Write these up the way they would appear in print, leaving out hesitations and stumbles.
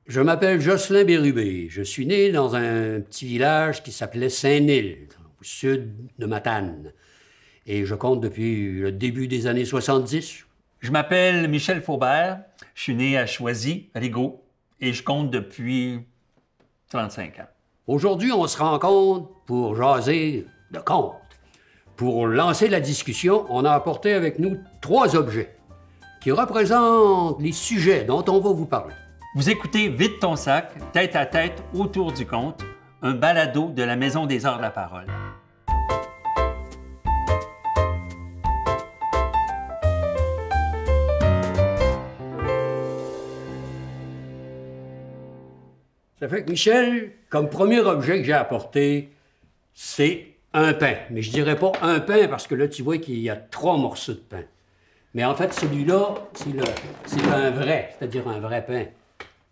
Je m'appelle Jocelyn Bérubé. Je suis né dans un petit village qui s'appelait Saint-Nil, au sud de Matane. Et je compte depuis le début des années 70. Je m'appelle Michel Faubert. Je suis né à Choisy, Rigaud, et je compte depuis 35 ans. Aujourd'hui, on se rencontre pour jaser de contes. Pour lancer la discussion, on a apporté avec nous 3 objets qui représentent les sujets dont on va vous parler. Vous écoutez Vide ton sac, tête à tête autour du conte, un balado de la Maison des Arts de la Parole. Ça fait que Michel, comme premier objet que j'ai apporté, c'est un pain. Mais je dirais pas un pain parce que là, tu vois qu'il y a 3 morceaux de pain. Mais en fait, celui-là, c'est un vrai, c'est-à-dire un vrai pain.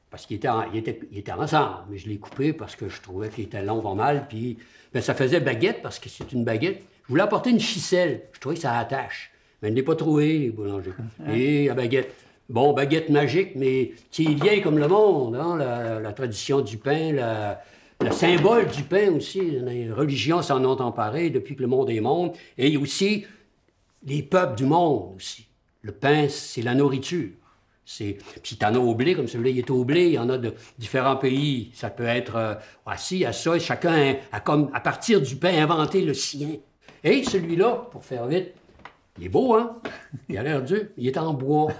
Parce qu'il était ensemble, mais je l'ai coupé parce que je trouvais qu'il était long, pas mal, puis ben, ça faisait baguette, parce que c'est une baguette. Je voulais apporter une ficelle, je trouvais que ça attache, mais je ne l'ai pas trouvé, les boulangers. Et la baguette, bon, baguette magique, mais qui est vieille comme le monde, hein, la tradition du pain, le symbole du pain aussi, les religions s'en ont emparé depuis que le monde est monde, et il y a aussi les peuples du monde aussi. Le pain, c'est la nourriture. Puis t'en as au blé, comme celui-là, il est au blé, il y en a de différents pays. Ça peut être assis à ça, chacun a comme, à partir du pain, inventé le sien. Et celui-là, pour faire vite, il est beau, hein? Il a l'air dur, il est en bois.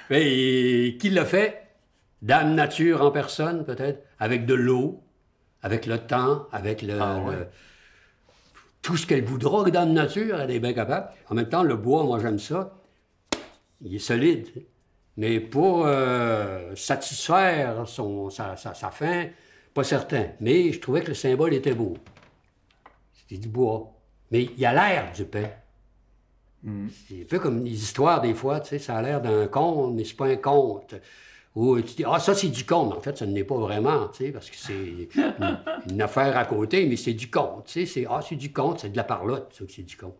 Et qui l'a fait? Dame Nature en personne, peut-être, avec de l'eau, avec le temps, avec tout ce qu'elle voudra, Dame Nature, elle est bien capable. En même temps, le bois, moi, j'aime ça. Il est solide, mais pour satisfaire sa faim, pas certain. Mais je trouvais que le symbole était beau. C'était du bois. Mais il y a l'air du pain. C'est un peu comme les histoires, des fois, tu sais, ça a l'air d'un conte, mais c'est pas un conte. Ou tu dis, ah, ça, c'est du conte. En fait, ça ne l'est pas vraiment, tu sais, parce que c'est une affaire à côté, mais c'est du conte, tu sais. C'est du conte, c'est de la parlotte, ça, que c'est du conte.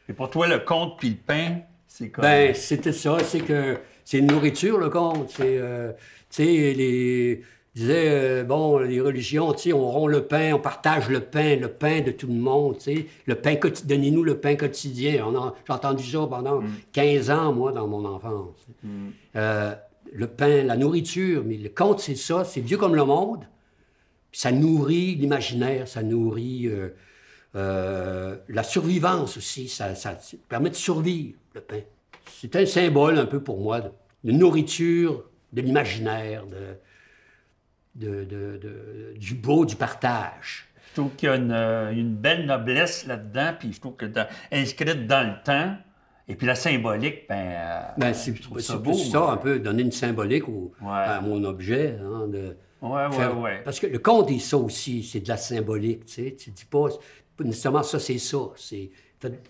Et pour toi, le conte puis le pain, c'est quoi? Ben, c'était ça, c'est que c'est une nourriture, le conte. C'est, tu sais, bon, les religions, tu sais, on rompt le pain, on partage le pain de tout le monde, tu sais. Le pain quotidien, donnez-nous le pain quotidien. J'ai entendu ça pendant 15 ans, moi, dans mon enfance. Le pain, la nourriture, mais le conte, c'est ça, c'est Dieu comme le monde. Puis ça nourrit l'imaginaire, ça nourrit la survivance aussi, ça permet de survivre, le pain. C'est un symbole un peu pour moi de nourriture, de l'imaginaire, du beau, du partage. Je trouve qu'il y a une belle noblesse là-dedans, puis je trouve que inscrite dans le temps, et puis la symbolique, c'est beau. Ça, un peu, donner une symbolique à mon objet. Hein, ouais. Parce que le conte est ça aussi, c'est de la symbolique, tu sais. Tu dis pas nécessairement ça, c'est ça.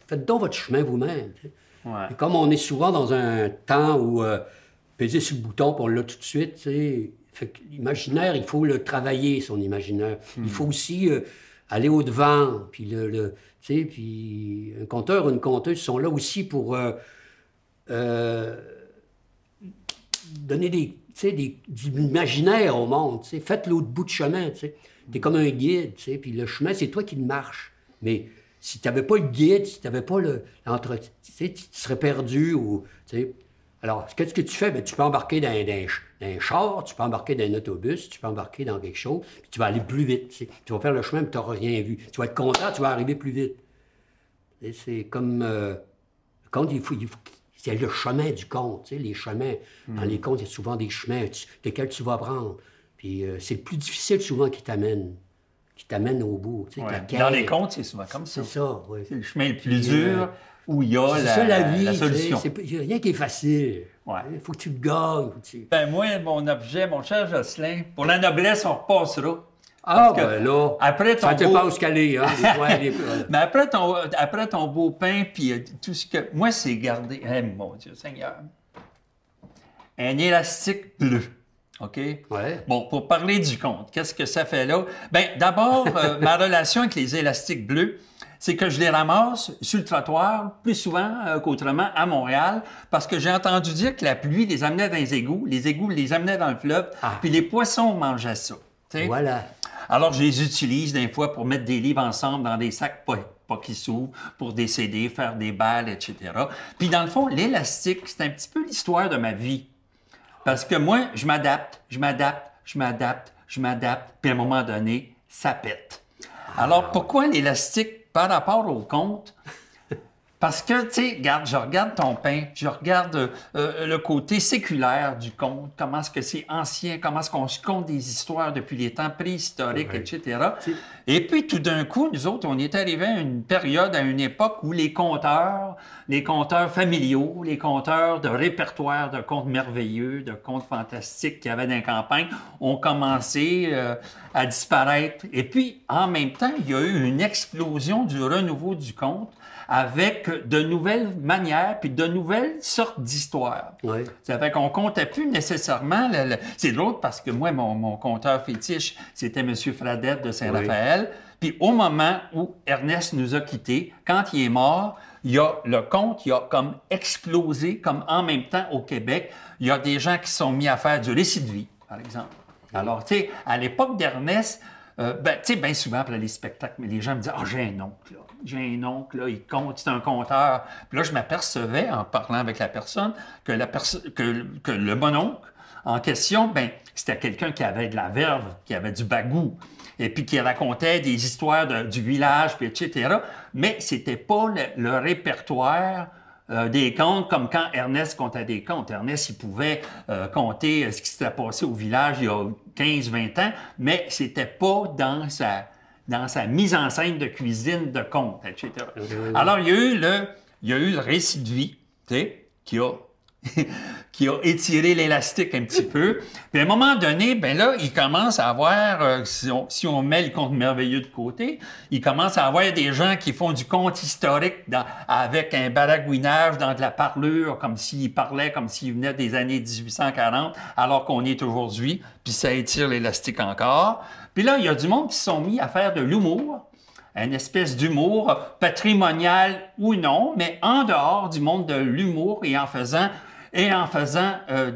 Faites donc votre chemin vous-même. Tu sais. Ouais. Et comme on est souvent dans un temps où peser sur le bouton, puis on l'a tout de suite, tu sais. Fait que l'imaginaire, il faut le travailler, son imaginaire. Il faut aussi aller au-devant, puis tu sais, puis un conteur ou une conteuse sont là aussi pour donner de l'imaginaire au monde, tu sais. Faites l'autre bout de chemin, tu sais. T'es comme un guide, tu sais, puis le chemin, c'est toi qui le marches. Mais si tu n'avais pas le guide, si tu n'avais pas l'entretien, tu sais, tu serais perdu ou, tu sais. Alors, qu'est-ce que tu fais? Bien, tu peux embarquer dans un char, tu peux embarquer dans un autobus, tu peux embarquer dans quelque chose, puis tu vas aller plus vite, tu sais. Tu vas faire le chemin, mais tu n'auras rien vu. Tu vas être content, tu vas arriver plus vite. Et c'est comme... le conte, c'est le chemin du conte, tu sais, les chemins. Dans les contes, il y a souvent des chemins desquels tu vas prendre. Puis c'est le plus difficile souvent qui t'amène au bout. Tu sais, dans les contes, c'est souvent comme ça. C'est ça, oui. C'est le chemin le plus dur où il y a la vie, la solution. Il n'y a rien qui est facile. Ouais. Il faut que tu le gagnes. Ben moi, mon objet, mon cher Jocelyn, pour la noblesse, on repassera. Là, après ton ça te passe calé, hein? Mais après ton beau pain, puis tout ce que... Moi, c'est garder... mon Dieu Seigneur. Un élastique bleu. OK? Ouais. Bon, pour parler du conte, qu'est-ce que ça fait là? Bien, d'abord, ma relation avec les élastiques bleus, c'est que je les ramasse sur le trottoir plus souvent qu'autrement à Montréal parce que j'ai entendu dire que la pluie les amenait dans les égouts les amenaient dans le fleuve, puis les poissons mangeaient ça. T'sais? Voilà. Alors, je les utilise des fois pour mettre des livres ensemble dans des sacs pas qui s'ouvrent, pour des CD, faire des balles, etc. Puis dans le fond, l'élastique, c'est un petit peu l'histoire de ma vie. Parce que moi, je m'adapte, puis à un moment donné, ça pète. Alors, pourquoi l'élastique par rapport au compte? Parce que, tu sais, regarde, je regarde ton pain, je regarde le côté séculaire du conte, comment est-ce que c'est ancien, comment est-ce qu'on se conte des histoires depuis les temps préhistoriques, etc. Et puis, tout d'un coup, nous autres, on est arrivé à une période, à une époque où les conteurs familiaux, les conteurs de répertoire de contes merveilleux, de contes fantastiques qu'il y avait dans les campagnes, ont commencé à disparaître. Et puis, en même temps, il y a eu une explosion du renouveau du conte, avec de nouvelles manières puis de nouvelles sortes d'histoires. Oui. Ça fait qu'on comptait plus nécessairement... C'est drôle parce que moi, mon conteur fétiche, c'était M. Fradette de Saint-Raphaël. Puis au moment où Ernest nous a quittés, quand il est mort, le conte, il a comme explosé, comme en même temps au Québec. Il y a des gens qui se sont mis à faire du récit de vie, par exemple. Alors, tu sais, à l'époque d'Ernest, tu sais, bien souvent, après les spectacles, mais les gens me disent « Ah, j'ai un oncle, là. J'ai un oncle, là, il compte, c'est un conteur. » Puis là, je m'apercevais, en parlant avec la personne, que le bon-oncle en question, ben c'était quelqu'un qui avait de la verve, qui avait du bagou, et puis qui racontait des histoires du village, puis etc. Mais c'était pas le répertoire des contes, comme quand Ernest comptait des contes. Ernest, il pouvait compter ce qui s'était passé au village il y a 15-20 ans, mais c'était pas dans sa mise en scène de cuisine, de contes, etc. Alors, il y a eu le récit de vie, tu sais, qui a étiré l'élastique un petit peu. Puis à un moment donné, ben là, il commence à avoir, si on met le conte merveilleux de côté, il commence à avoir des gens qui font du conte historique avec un baragouinage dans de la parlure, comme s'ils parlaient, comme s'ils venaient des années 1840, alors qu'on est aujourd'hui, puis ça étire l'élastique encore. Puis là, il y a du monde qui se sont mis à faire de l'humour, une espèce d'humour patrimonial ou non, mais en dehors du monde de l'humour et en faisant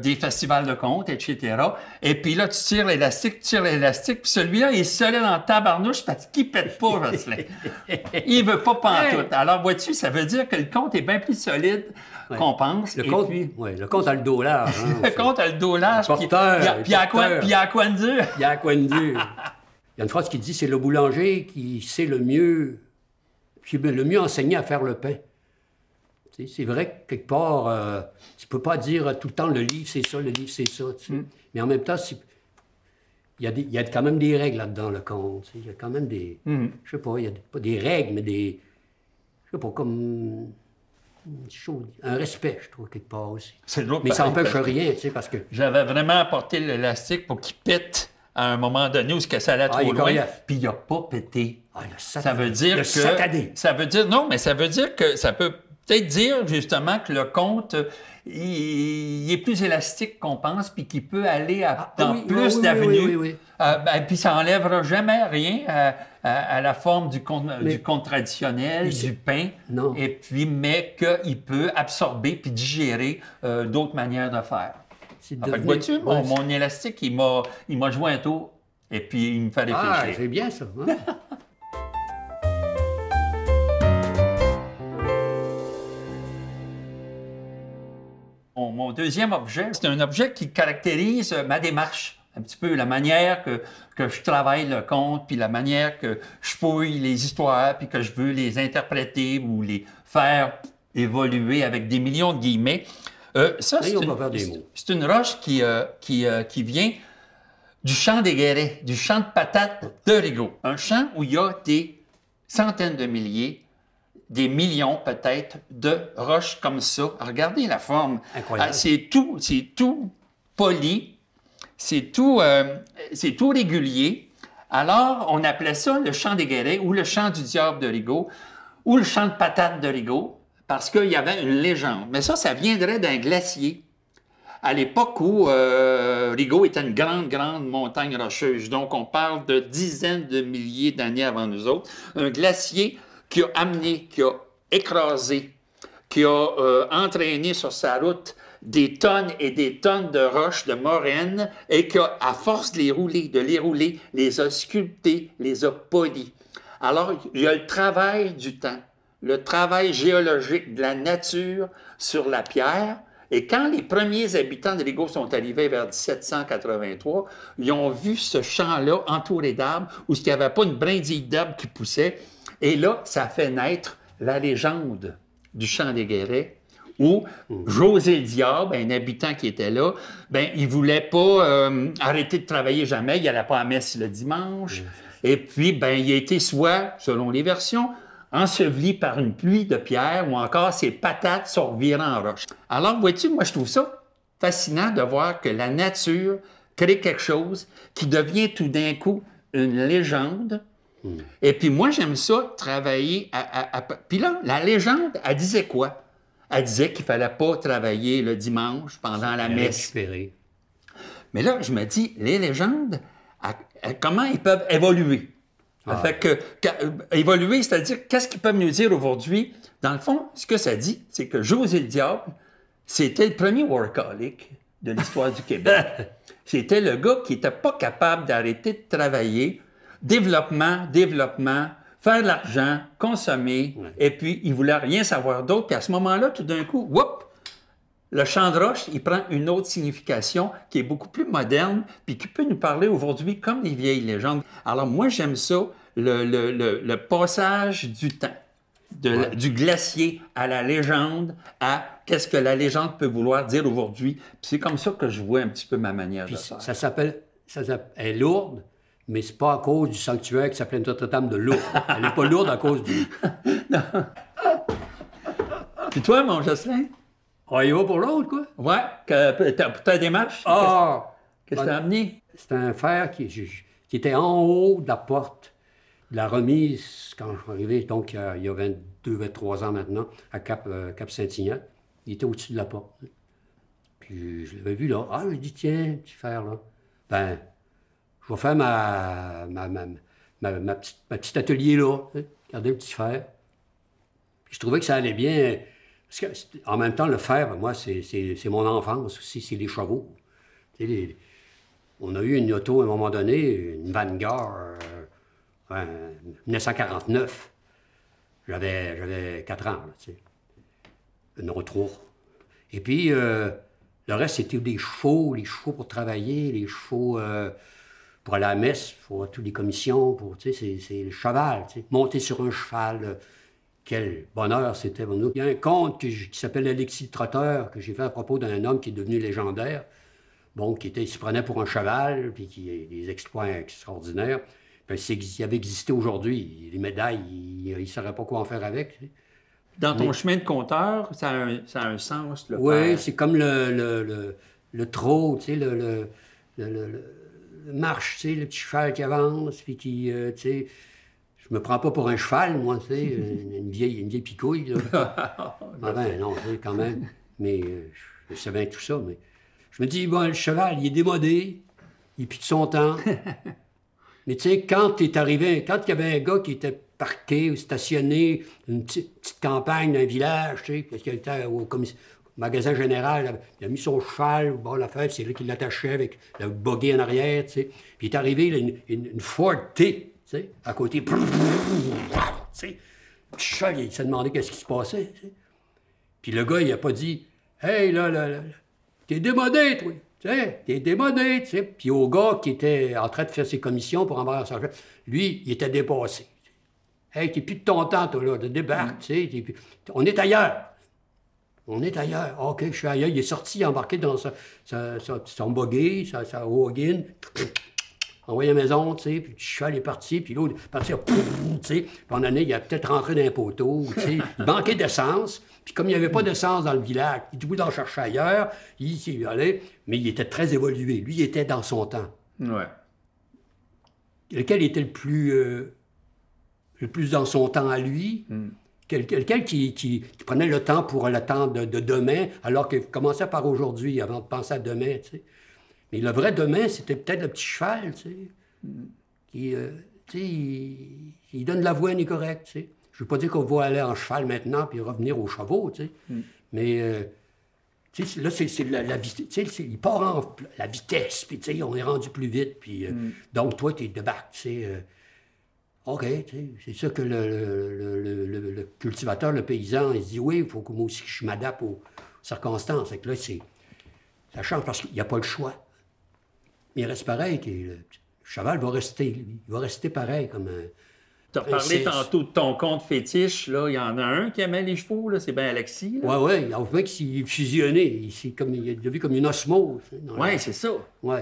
des festivals de contes, etc. Et puis là, tu tires l'élastique, puis celui-là, il est solide en tabarnouche parce qu'il pète pas, Jocelyn. Il veut pas pantoute. Alors, vois-tu, ça veut dire que le conte est bien plus solide qu'on pense. Le conte a le dos large. Hein, le conte a le dos large, puis il y a quoi de dur. Il y a quoi de dur. Il y a une phrase qui dit « C'est le boulanger qui sait le mieux enseigner à faire le pain ». C'est vrai que quelque part, tu peux pas dire tout le temps le livre c'est ça, le livre c'est ça. Mais en même temps, il y a quand même des règles là-dedans, le conte. Il y a quand même des... Je sais pas, il y a pas des règles, mais des... Je sais pas, comme... un respect, je trouve, quelque part aussi. Mais ça n'empêche rien, tu sais, parce que... J'avais vraiment apporté l'élastique pour qu'il pète à un moment donné où ça allait trop loin, puis il n'a pas pété. Ça veut dire que... Ça veut dire... Non, mais ça veut dire que ça peut peut-être dire, justement, que le conte, il est plus élastique qu'on pense, puis qu'il peut aller dans plus d'avenues. Puis ça n'enlèvera jamais rien à la forme du conte traditionnel, du pain, et puis, mais qu'il peut absorber puis digérer d'autres manières de faire. Vois-tu, mon élastique, il m'a joué un tour, et puis il me fait réfléchir. Ah, c'est bien ça. Hein? Mon deuxième objet, c'est un objet qui caractérise ma démarche, un petit peu la manière que je travaille le conte, puis la manière que je fouille les histoires, puis que je veux les interpréter ou les faire évoluer avec des millions de guillemets. Ça, c'est une roche qui vient du champ des Guérets, du champ de patates de Rigaud. Un champ où il y a des centaines de milliers, des millions peut-être de roches comme ça. Regardez la forme. Incroyable. C'est tout poli, c'est tout régulier. Alors, on appelait ça le champ des Guérets ou le champ du diable de Rigaud ou le champ de patates de Rigaud parce qu'il y avait une légende. Mais ça viendrait d'un glacier à l'époque où Rigaud était une grande montagne rocheuse. Donc, on parle de dizaines de milliers d'années avant nous autres. Un glacier qui a amené, qui a écrasé, qui a entraîné sur sa route des tonnes et des tonnes de roches, de moraines, et qui, à force de les rouler, les a sculptés, les a polis. Alors, il y a le travail du temps, le travail géologique de la nature sur la pierre. Et quand les premiers habitants de Rigaud sont arrivés vers 1783, ils ont vu ce champ-là entouré d'arbres, où il n'y avait pas une brindille d'arbre qui poussait. Et là, ça a fait naître la légende du Champ des Guérets, où José le Diable, un habitant qui était là, ben il voulait pas arrêter de travailler jamais, il n'allait pas à messe le dimanche, et puis ben il a été soit, selon les versions, enseveli par une pluie de pierres ou encore ses patates sont revirées en roche. Alors, vois-tu, moi je trouve ça fascinant de voir que la nature crée quelque chose qui devient tout d'un coup une légende. Et puis moi, j'aime ça, travailler Puis là, la légende, elle disait quoi? Elle disait qu'il ne fallait pas travailler le dimanche pendant la messe. Récupérer. Mais là, je me dis, les légendes, comment ils peuvent évoluer? Fait que évoluer, c'est-à-dire, qu'est-ce qu'ils peuvent nous dire aujourd'hui? Dans le fond, ce que ça dit, c'est que José le Diable, c'était le premier workaholic de l'histoire du Québec. C'était le gars qui n'était pas capable d'arrêter de travailler. Développement, faire de l'argent, consommer, et puis il voulait rien savoir d'autre. Puis à ce moment-là, tout d'un coup, whoop, le champ de roche, il prend une autre signification qui est beaucoup plus moderne, puis qui peut nous parler aujourd'hui comme les vieilles légendes. Alors moi, j'aime ça, le passage du temps, du glacier à la légende, à qu'est-ce que la légende peut vouloir dire aujourd'hui. Puis c'est comme ça que je vois un petit peu ma manière de faire. Elle est lourde, mais c'est pas à cause du sanctuaire qui s'appelait Notre-Dame de Lourdes. Elle n'est pas lourde à cause du... Non. Puis toi, mon Jocelyn? Ah, il va pour l'autre, quoi? Ouais, pour ta démarche? Qu'est-ce que t'as amené? C'est un fer qui était en haut de la porte de la remise quand je suis arrivé, donc il y a 23 ans maintenant, à Cap-Saint-Ignac. Il était au-dessus de la porte. Puis je l'avais vu là. Ah, j'ai dit, tiens, petit fer là. Ben, je vais faire ma petite atelier là. Regardez le petit fer. Puis je trouvais que ça allait bien. Parce que, en même temps, le fer, moi, c'est mon enfance aussi, c'est les chevaux. On a eu une auto à un moment donné, une Vanguard, 1949. J'avais 4 ans, là, tu sais. Une Euro 3. Et puis, le reste, c'était des chevaux, les chevaux pour travailler, les chevaux pour aller à la messe, pour toutes les commissions, tu sais, c'est le cheval, tu sais. Monter sur un cheval, quel bonheur c'était pour nous. Il y a un conte qui s'appelle Alexis le Trotteur, que j'ai fait à propos d'un homme qui est devenu légendaire, bon, il se prenait pour un cheval, puis qui a des exploits extraordinaires. Puis s'il avait existé aujourd'hui, les médailles, il ne saurait pas quoi en faire avec. Tu sais. Dans ton chemin de conteur, ça a un sens, le oui, faire. c'est comme le trot, tu sais, le marche, tu sais, le petit cheval qui avance, puis qui, tu sais... Je me prends pas pour un cheval, moi, tu sais, une vieille picouille, là. Ben non, tu sais, quand même. Mais je sais bien tout ça, mais... Je me dis, bon, le cheval, il est démodé, il est plus de son temps. Mais tu sais, quand t'es arrivé, quand il y avait un gars qui était parqué ou stationné, une petite campagne d'un village, tu sais, parce qu'il était au magasin général, il a mis son cheval, bon, la fête, c'est là qu'il l'attachait avec le buggy en arrière, tu sais. Puis il est arrivé, là, une Ford T, tu sais, à côté, tu sais. Le cheval, il s'est demandé qu'est-ce qui se passait, tu sais. Puis le gars, il a pas dit, « Hey, là, t'es démodé, toi. Tu sais, t'es démodé, tu sais. » Puis au gars qui était en train de faire ses commissions pour envers son chef, lui, il était dépassé. « Hey, t'es plus de ton temps, toi, là, de débarque, tu sais. On est ailleurs. On est ailleurs. Ah, OK, je suis ailleurs. » Il est sorti, embarqué dans son buggy, sa wagon, envoyé à la maison, tu sais, puis le cheval est parti, puis l'autre est parti, tu sais. Puis en année, il a peut-être rentré dans un poteau, tu sais. Il manquait d'essence. Puis comme il n'y avait pas d'essence dans le village, il voulait en chercher ailleurs, il s'y allait, mais il était très évolué. Lui, il était dans son temps. Ouais. Lequel était le plus dans son temps à lui? Quelqu'un qui prenait le temps pour le temps de demain, alors qu'il commençait par aujourd'hui, avant de penser à demain, tu sais. Mais le vrai demain, c'était peut-être le petit cheval, tu sais, qui, tu sais, il donne l'avoine, il est correct, tu sais. Je veux pas dire qu'on va aller en cheval maintenant puis revenir aux chevaux, tu sais. Mais, tu sais, là, c'est la vitesse. Tu sais, il part en la vitesse, puis, tu sais, on est rendu plus vite, puis... donc, toi, tu es de bac, tu sais... OK, tu sais, c'est ça que le cultivateur, le paysan, il se dit, oui, il faut que moi aussi je m'adapte aux circonstances. Et que là, ça change parce qu'il n'y a pas le choix. Mais il reste pareil, le cheval va rester, lui. Il va rester pareil comme un... Tu as parlé tantôt de ton compte fétiche, là, il y en a un qui aimait les chevaux, là, c'est bien Alexis. Oui, oui, il y a un mec qui s'est fusionné, il a vu comme une osmose. Oui, c'est ça. Oui,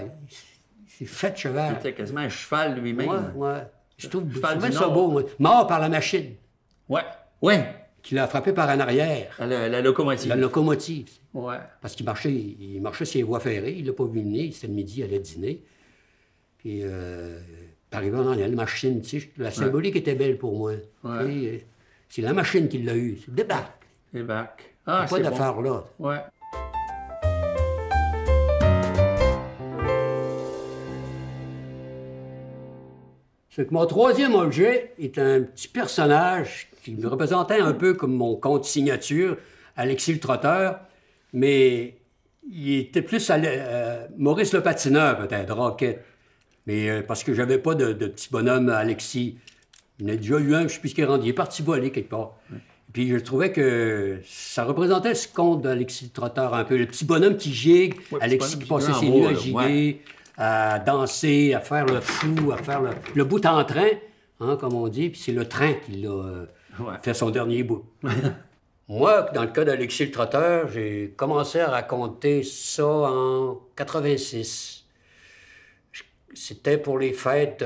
il s'est fait de cheval. Il était quasiment un cheval lui-même. Oui, oui. Je trouve ça beau, moi. Mort par la machine. Oui, oui. Qui l'a frappé par en arrière. La locomotive. La locomotive. Oui. Parce qu'il marchait sur les voies ferrées, il l'a pas vu venir, c'était le midi, il allait dîner. Puis, arrivant dans la machine, tu sais, la symbolique était belle pour moi. Ouais. C'est la machine qui l'a eu, c'est débarque. Débarque. Ah, pas d'affaire là. Oui. C'est que mon troisième objet est un petit personnage qui me représentait un peu comme mon compte signature, Alexis le trotteur, mais il était plus Maurice le patineur, peut-être, Rocket. Mais parce que j'avais pas de petit bonhomme Alexis. Il y en a déjà eu un, je ne sais plus ce qu'il est rendu. Il est parti voler quelque part. Puis je trouvais que ça représentait ce conte d'Alexis le trotteur un peu. Le petit bonhomme qui gigue, Alexis qui passait ses nuits à giguer, à danser, à faire le fou, à faire le bout en train, hein, comme on dit. Puis c'est le train qui l'a fait son dernier bout. Moi, dans le cas d'Alexis le trotteur, j'ai commencé à raconter ça en 86. C'était pour les fêtes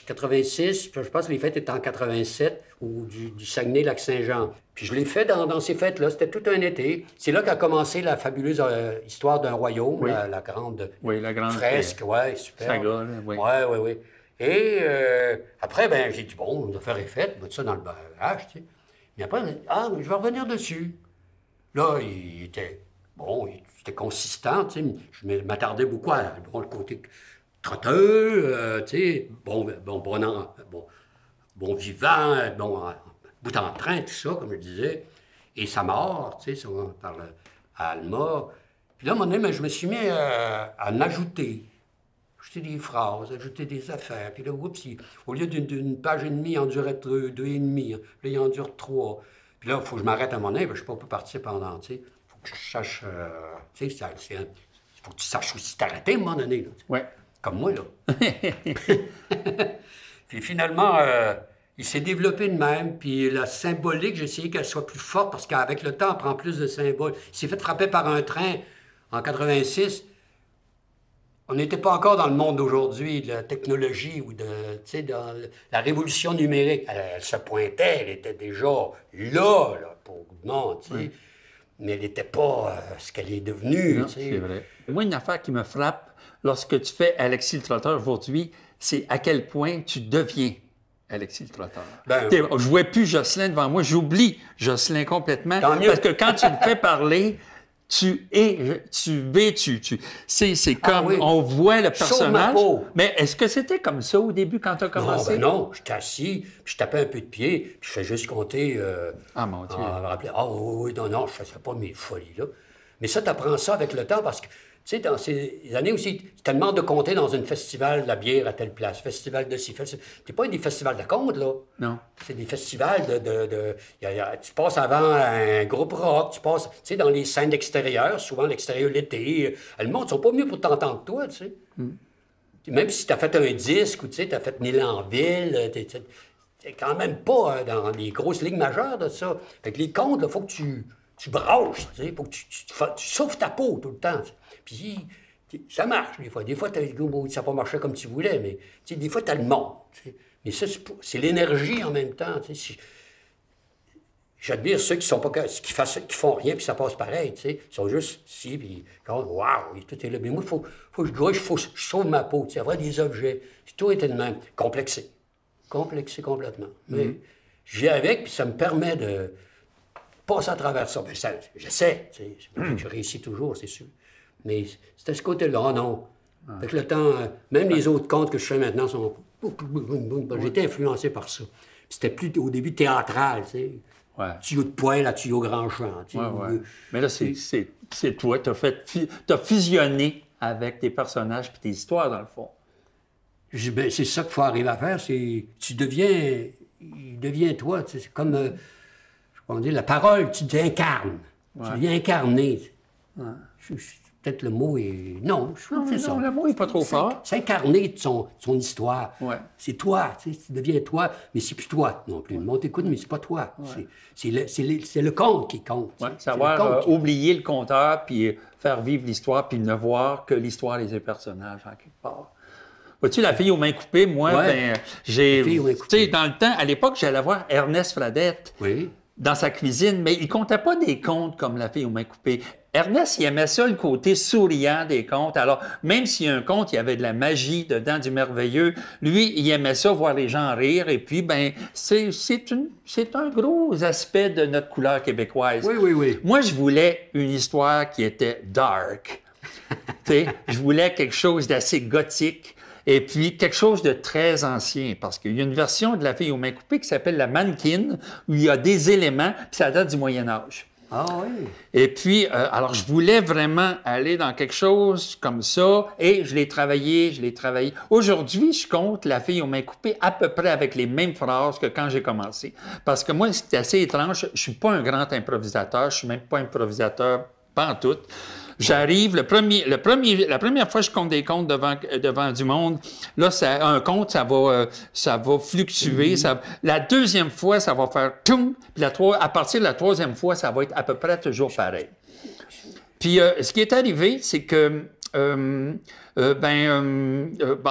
86, je pense que les fêtes étaient en 87, ou du Saguenay-Lac-Saint-Jean. Puis je l'ai fait dans ces fêtes-là, c'était tout un été. C'est là qu'a commencé la fabuleuse histoire d'un royaume, la grande fresque, super. Saga, oui. Oui. Et après, ben j'ai dit, bon, l'affaire est faite, mettre ça dans le barrage, tu sais. Mais après, mais je vais revenir dessus. Là, il était consistant, tu sais. Je m'attardais beaucoup à le côté trotteur, tu sais, bon vivant, bout en train, tout ça, comme je disais. Et sa mort, tu sais, par Alma. Puis là, à un moment donné, je me suis mis à en ajouter des phrases, ajouter des affaires. Puis là, oups, au lieu d'une page et demie, il en durait deux et demi. Là, il en dure 3. Puis là, il faut que je m'arrête à mon œuvre. Je ne sais pas où partir pendant, tu sais. Il faut que je sache, tu sais, il faut que tu saches aussi t'arrêter à un moment donné. Là, oui. Comme moi, là. Puis finalement, il s'est développé de même. Puis la symbolique, j'ai essayé qu'elle soit plus forte parce qu'avec le temps, on prend plus de symboles. Il s'est fait frapper par un train en 86. On n'était pas encore dans le monde d'aujourd'hui, de la technologie ou dans la révolution numérique. Elle se pointait, elle était déjà là pour le monde, tu sais. Oui. Mais elle n'était pas ce qu'elle est devenue. Non, c'est vrai. Moi, une affaire qui me frappe lorsque tu fais Alexis le trotteur aujourd'hui, c'est à quel point tu deviens Alexis le trotteur. Je ne vois plus Jocelyn devant moi, j'oublie Jocelyn complètement. Parce que quand tu le fais parler, c'est comme, on voit le personnage. Mais est-ce que c'était comme ça au début quand tu as commencé? Non, j'étais assis, puis je tapais un peu de pied, puis je fais juste compter. Mon Dieu. Oui, non, je faisais pas mes folies, là. Mais ça, tu apprends ça avec le temps, parce que, tu sais, dans ces années aussi, tu te demandes de compter dans un festival de la bière à telle place, festival de ci, t'es pas des festivals de compte, là. Non. C'est des festivals tu passes avant un groupe rock, tu passes, tu sais, dans les scènes d'extérieur, souvent l'extérieur l'été, le monde, ils sont pas mieux pour t'entendre que toi, tu sais. Même si tu as fait un disque ou, tu sais, tu as fait Nil-en-Ville, t'es quand même pas dans les grosses ligues majeures de ça. Fait que les comptes, il faut que tu brasses, tu sais, faut que tu sauves ta peau tout le temps. T'sais. Puis ça marche des fois. Des fois, ça n'a pas marché comme tu voulais, mais des fois, tu as le monde. T'sais. Mais ça, c'est l'énergie en même temps. J'admire ceux qui sont pas qui font rien, puis ça passe pareil. Ils sont juste ici, puis waouh, tout est là. Mais moi, il faut que je sauve ma peau, avoir des objets. Tout était de même. Complexé complètement. Mais j'ai avec, puis ça me permet de passer à travers ça. J'essaie, je réussis toujours, c'est sûr. Mais c'était ce côté-là, non. Avec le temps, même les autres contes que je fais maintenant sont... J'ai été influencé par ça. C'était plus au début théâtral, tu sais. Ouais. Tuyau de poêle à tuyau grand champ. Tu sais, Ouais. Mais là, c'est toi. T'as fusionné avec tes personnages et tes histoires, dans le fond. Ben, c'est ça qu'il faut arriver à faire. Il devient toi. Tu sais, c'est comme, on dit, la parole, tu t'incarnes. Tu deviens incarné. Ouais. Peut-être le mot est... Non, c'est ça. Le mot n'est pas trop fort. S'incarner de son histoire. Ouais. C'est toi, tu sais, tu deviens toi, mais c'est plus toi non plus. Le monde t'écoute, mais c'est pas toi. Ouais. C'est le conte qui compte. Ouais. Savoir oublier le conteur, puis faire vivre l'histoire, puis ne voir que l'histoire et ses personnages, en quelque part. Vois-tu, La fille aux mains coupées, moi, j'ai... Tu sais, dans le temps, à l'époque, j'allais voir Ernest Fradette dans sa cuisine, mais il comptait pas des contes comme La fille aux mains coupées. Ernest, il aimait ça, le côté souriant des contes. Alors, même s'il y a un conte, il y avait de la magie dedans, du merveilleux, lui, il aimait ça, voir les gens rire. Et puis, ben, c'est un gros aspect de notre couleur québécoise. Oui. Moi, je voulais une histoire qui était dark. Tu sais, je voulais quelque chose d'assez gothique. Et puis, quelque chose de très ancien, parce qu'il y a une version de La fille aux mains coupées qui s'appelle La mannequin, où il y a des éléments, puis ça date du Moyen Âge. Ah oui. Et puis, alors, je voulais vraiment aller dans quelque chose comme ça, et je l'ai travaillé. Aujourd'hui, je compte La fille aux mains coupées à peu près avec les mêmes phrases que quand j'ai commencé. Parce que moi, c'est assez étrange, je suis pas un grand improvisateur, je suis même pas improvisateur, pas en tout. J'arrive, la première fois que je compte des contes devant du monde, là, un conte, ça va fluctuer. La deuxième fois, ça va faire toum, puis à partir de la troisième fois, ça va être à peu près toujours pareil. Puis, ce qui est arrivé, c'est que,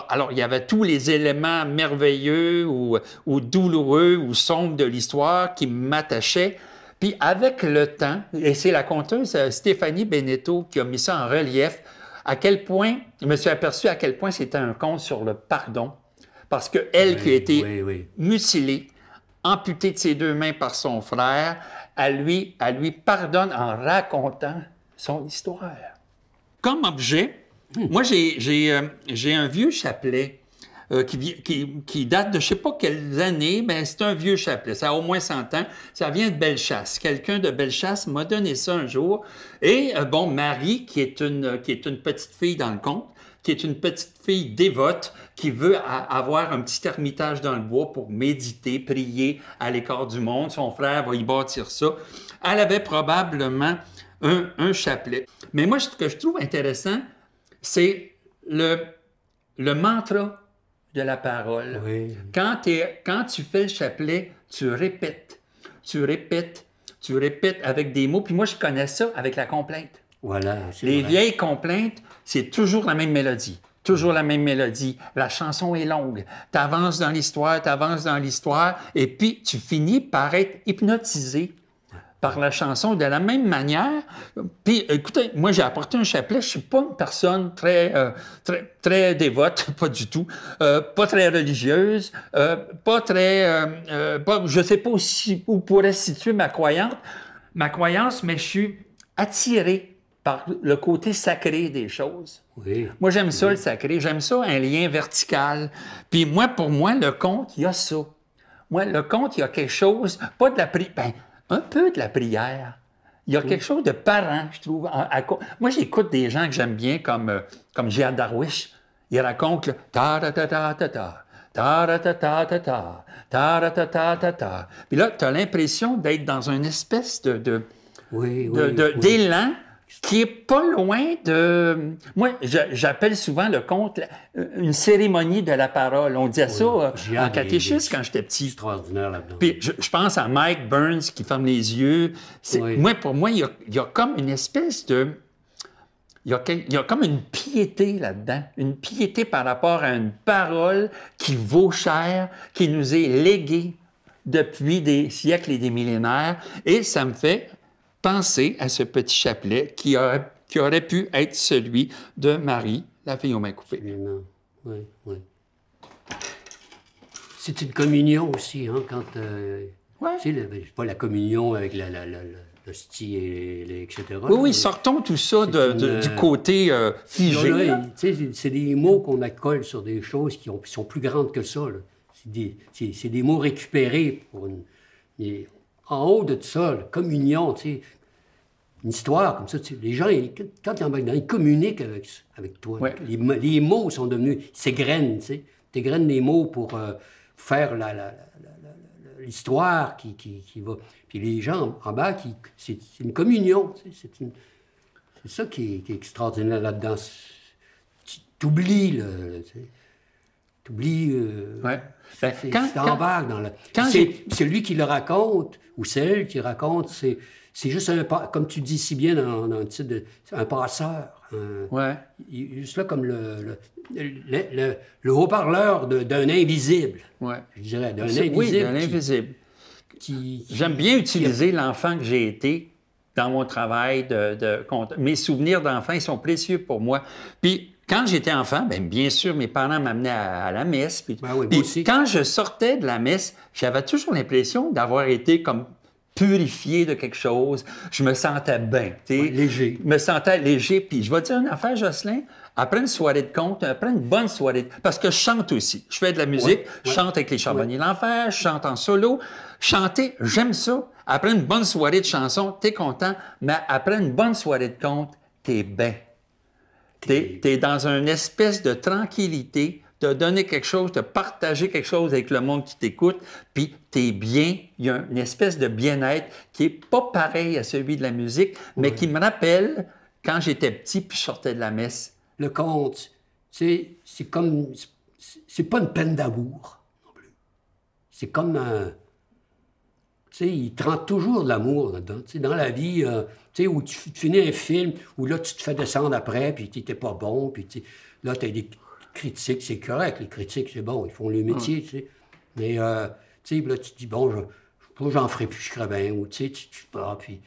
alors, il y avait tous les éléments merveilleux ou douloureux ou sombres de l'histoire qui m'attachaient. Puis avec le temps, et c'est la conteuse Stéphanie Beneteau qui a mis ça en relief, je me suis aperçu à quel point c'était un conte sur le pardon. Parce qu'elle qui a été mutilée, amputée de ses deux mains par son frère, elle lui pardonne en racontant son histoire. Comme objet, moi j'ai un vieux chapelet qui date de je ne sais pas quelles années, mais c'est un vieux chapelet. Ça a au moins 100 ans. Ça vient de Bellechasse. Quelqu'un de Bellechasse m'a donné ça un jour. Et Marie, qui est une petite fille dans le conte, qui est une petite fille dévote, qui veut avoir un petit ermitage dans le bois pour méditer, prier à l'écart du monde. Son frère va y bâtir ça. Elle avait probablement un chapelet. Mais moi, ce que je trouve intéressant, c'est le mantra de la parole. Oui. Quand tu fais le chapelet, tu répètes avec des mots. Puis moi, je connais ça avec la complainte. Voilà. Les vieilles complaintes, c'est toujours la même mélodie. Toujours la même mélodie. La chanson est longue. Tu avances dans l'histoire, et puis tu finis par être hypnotisé par la chanson de la même manière. Puis, écoutez, moi, j'ai apporté un chapelet. Je suis pas une personne très dévote, pas du tout. Pas très religieuse. Je sais pas où pourrait se situer ma croyance, mais je suis attiré par le côté sacré des choses. Oui. Moi, j'aime ça, le sacré. J'aime ça, un lien vertical. Puis pour moi, le conte, il y a ça. Moi, le conte, il y a quelque chose, pas de la prière, un peu de la prière. Il y a quelque chose de parent, je trouve. Moi, j'écoute des gens que j'aime bien, comme Jihad Darwish. Il raconte le ta-ra-ta-ta-ta-ta, ta-ra-ta-ta-ta-ta, ta-ra-ta-ta-ta-ta. Puis là, tu as l'impression d'être dans une espèce d'élan qui est pas loin de... Moi, j'appelle souvent le conte une cérémonie de la parole. On disait ça en catéchisme quand j'étais petit. Extraordinaire là-dedans. Puis je pense à Mike Burns qui ferme les yeux. Pour moi, il y a comme une espèce de... Il y a comme une piété là-dedans. Une piété par rapport à une parole qui vaut cher, qui nous est léguée depuis des siècles et des millénaires. Et ça me fait penser à ce petit chapelet qui aurait pu être celui de Marie, la fille aux mains coupées. Oui. C'est une communion aussi, hein, quand... Tu sais, pas la communion avec l'hostie etc. Oui, sortons tout ça du côté figé. C'est des mots qu'on accole sur des choses qui sont plus grandes que ça. Là. c'est des mots récupérés pour mais en haut de tout ça, la communion, tu sais, une histoire comme ça, tu sais, les gens, quand ils embarquent dedans, ils communiquent avec toi. Ouais. Les mots sont devenus, s'égrènent, tu sais. T'égrènes les mots pour faire l'histoire qui va. Puis les gens en bas, c'est une communion, tu sais, c'est ça qui est extraordinaire là-dedans. T'oublies, tu sais. T'oublies. Ouais. Tu t'embarques dans c'est lui qui le raconte, ou celle qui raconte, c'est juste comme tu dis si bien dans le titre, un passeur. Ouais. Juste là, comme le haut-parleur d'un invisible. Ouais. Je dirais, d'un invisible. Oui, d'un invisible. J'aime bien utiliser l'enfant que j'ai été dans mon travail. Mes souvenirs d'enfant, ils sont précieux pour moi. Puis, quand j'étais enfant, bien sûr, mes parents m'amenaient à la messe. Puis, oui, moi aussi. Quand je sortais de la messe, j'avais toujours l'impression d'avoir été comme purifié de quelque chose. Je me sentais bien. Léger. Je me sentais léger. Puis, je vais te dire une affaire, Jocelyn. Après une soirée de conte, après une bonne soirée, parce que je chante aussi. Je fais de la musique, je chante avec les Charbonniers de l'Enfer, je chante en solo. Chanter, j'aime ça. Après une bonne soirée de chansons, t'es content, mais après une bonne soirée de conte, t'es bien. T'es dans une espèce de tranquillité, de donner quelque chose, de partager quelque chose avec le monde qui t'écoute, puis t'es bien. Il y a une espèce de bien-être qui est pas pareil à celui de la musique, mais qui me rappelle quand j'étais petit puis je sortais de la messe. Le conte, c'est comme... C'est pas une peine d'amour, non plus. C'est comme un... Tu sais, il te rend toujours de l'amour là-dedans. Tu sais, dans la vie, tu sais, où tu finis un film, où là, tu te fais descendre après, puis tu n'étais pas bon, puis là, tu as des critiques, c'est correct, les critiques, c'est bon, ils font le métier, tu sais. Mais, tu sais, là, tu te dis, bon, j'en ferai plus, je serais bien, ou tu sais, tu pars, puis...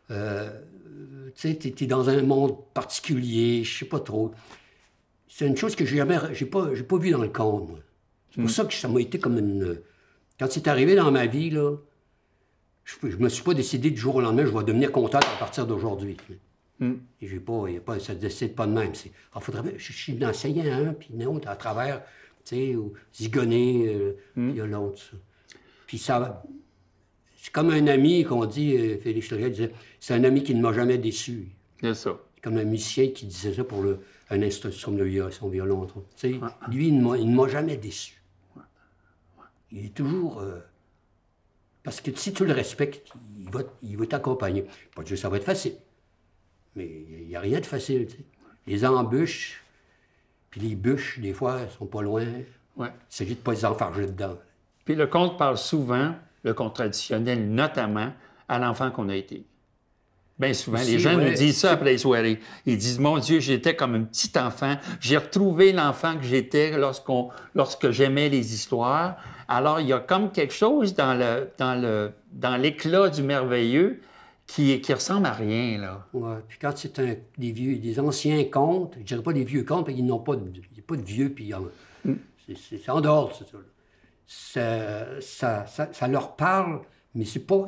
tu sais, tu es dans un monde particulier, je sais pas trop. C'est une chose que j'ai pas vu dans le conte, moi. C'est pour ça que ça m'a été comme une... Quand c'est arrivé dans ma vie, là, je me suis pas décidé du jour au lendemain, je vais devenir comptable à partir d'aujourd'hui. Et ça ne décide pas de même. Je suis enseignant, puis une autre à travers, tu sais, ou zigonner, il y a l'autre. Puis ça... C'est comme un ami qu'on dit, Félix Leray disait, c'est un ami qui ne m'a jamais déçu. C'est ça. C'est comme un musicien qui disait ça pour un instrument de son violon. Tu sais, lui, il ne m'a jamais déçu. Il est toujours... parce que si tu le respectes, il va t'accompagner. Pas dire que ça va être facile, mais il n'y a rien de facile. Tu sais. Les embûches, puis les bûches, des fois, elles sont pas loin. Ouais. Il s'agit de ne pas les enfarger dedans. Puis le conte parle souvent, le conte traditionnel notamment, à l'enfant qu'on a été. Bien souvent, les gens nous disent ça après les soirées. Ils disent, mon Dieu, j'étais comme un petit enfant. J'ai retrouvé l'enfant que j'étais lorsque j'aimais les histoires. Alors, il y a comme quelque chose dans l'éclat du merveilleux qui ressemble à rien, là. Oui, puis quand c'est des anciens contes, je dirais pas des vieux contes, parce qu'ils n'ont pas de... Il n'y a pas de vieux, puis c'est en dehors de ça. Ça leur parle, mais c'est pas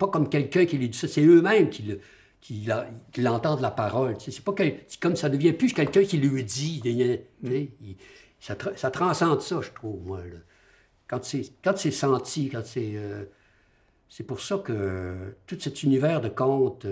comme quelqu'un qui lui dit ça, c'est eux-mêmes qui l'entendent la parole. C'est comme ça devient plus quelqu'un qui lui dit. Ça transcende ça, je trouve, moi. Là. Quand c'est senti, c'est pour ça que tout cet univers de contes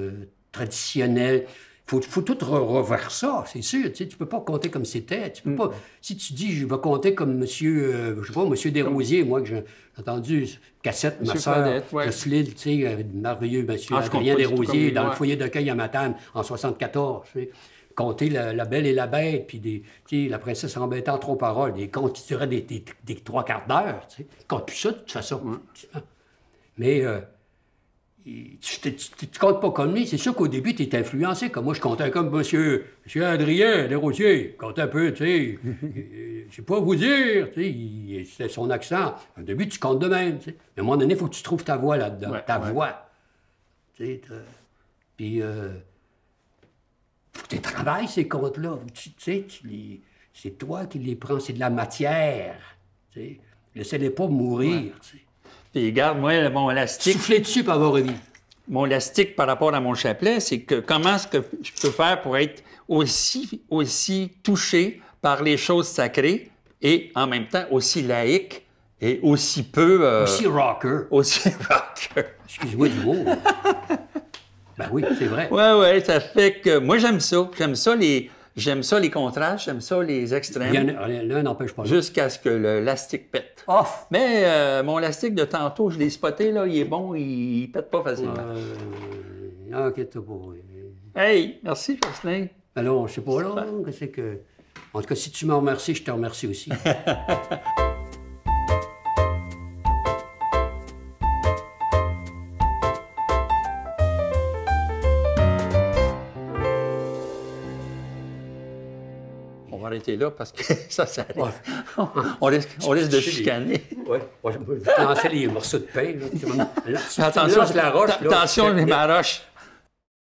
traditionnels, il faut tout revoir ça, c'est sûr. Tu peux pas compter comme c'était. Tu peux pas... Si tu dis, je vais compter comme monsieur, je sais pas, monsieur Desrosiers, moi, que j'ai entendu, cassette, ma sœur, Jocelyne, tu sais, merveilleux monsieur Adrien Desrosiers, dans le foyer d'accueil à Matane, en 74, tu sais. Compter la Belle et la Bête, puis la princesse embêtant trop paroles, des contes qui duraient des 3 quarts d'heure, tu sais. Compte plus ça, de toute façon. Mais tu comptes pas comme lui. C'est sûr qu'au début, tu es influencé. Comme moi, je comptais comme monsieur Adrien Desrosiers. Je comptais un peu, tu sais. Je sais pas vous dire, tu sais. C'était son accent. Au début, tu comptes de même, tu sais. Mais à un moment donné, il faut que tu trouves ta voix là-dedans. Ta voix. Tu sais, puis... faut que tu travailles ces contes-là. Tu sais, c'est toi qui les prends. C'est de la matière. Tu sais. Laissez-les pas mourir, tu sais. Puis regarde, moi, mon élastique... Souffler dessus pour avoir envie. Mon élastique par rapport à mon chapelet, c'est que comment est-ce que je peux faire pour être aussi touché par les choses sacrées et en même temps aussi laïque Et aussi peu... Aussi rocker. Aussi rocker. Excuse-moi du mot. Ben oui, c'est vrai. Oui, ça fait que... Moi, j'aime ça. J'aime ça les contrastes, j'aime ça les extrêmes. L'un n'empêche pas l'autre. Jusqu'à ce que l'élastique pète. Off! Mais mon élastique de tantôt, je l'ai spoté, là, il est bon, il pète pas facilement. Inquiète-toi pas. Hey, merci, Jocelyn. Alors, je sais pas, là, qu'est-ce que... En tout cas, si tu me remercies, je te remercie aussi. On va arrêter là parce que ça arrive. Ouais. On risque de chicaner. Oui, je vais te lancer les morceaux de pain. Là. Attention, la roche. Attention, les maroches.